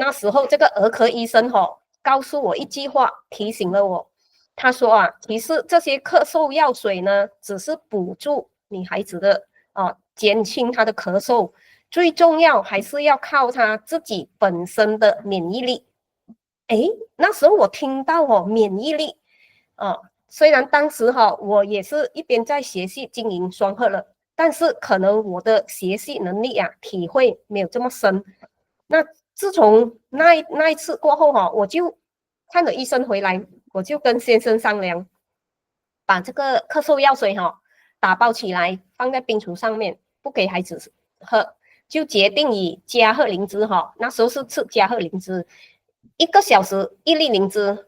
那时候这个儿科医生告诉我一句话，提醒了我。他说啊，其实这些咳嗽药水呢，只是补助女孩子的减轻她的咳嗽，最重要还是要靠她自己本身的免疫力。诶，那时候我听到免疫力虽然当时我也是一边在学习经营双鹤了，但是可能我的学习能力体会没有这么深。那自从那一次过后我就看了医生回来，我就跟先生商量，把这个咳嗽药水打包起来，放在冰橱上面，不给孩子喝，就决定以加贺灵芝那时候是吃加贺灵芝，1个小时1粒灵芝，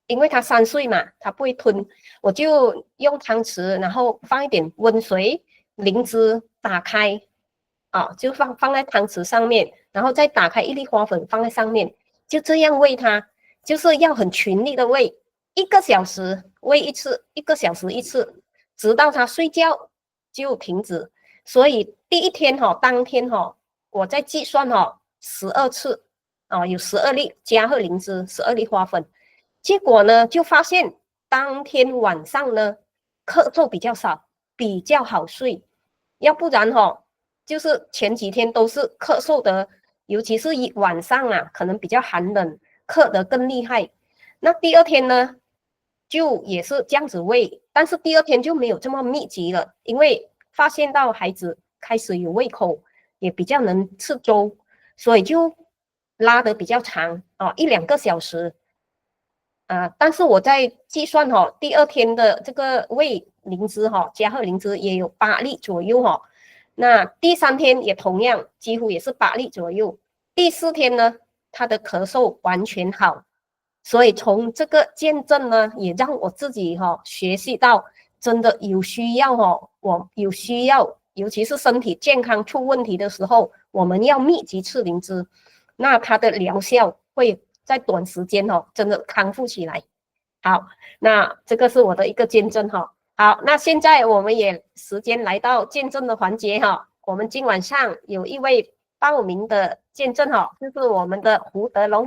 因为他3岁嘛，他不会吞，我就用汤匙，然后放一点温水，灵芝打开就放在汤匙上面，然后再打开1粒花粉放在上面，就这样喂他，就是要很群力的喂，1个小时喂一次，1个小时一次，直到他睡觉就停止。所以第一天当天我在计算12次有12粒加贺灵芝，12粒花粉，结果呢就发现当天晚上呢咳嗽比较少，比较好睡，要不然就是前几天都是咳嗽的，尤其是晚上可能比较寒冷，咳得更厉害。那第二天呢，就也是这样子喂，但是第二天就没有这么密集了，因为发现到孩子开始有胃口，也比较能吃粥，所以就拉得比较长1-2个小时但是我在计算第二天的这个喂灵芝加贺灵芝也有8粒左右那第3天也同样几乎也是8粒左右，第4天呢他的咳嗽完全好，所以从这个见证呢也让我自己学习到真的有需要我有需要，尤其是身体健康出问题的时候，我们要密集吃灵芝，那它的疗效会在短时间真的康复起来。好，那这个是我的一个见证好，那现在我们也时间来到见证的环节我们今晚上有一位报名的见证就是我们的胡德龙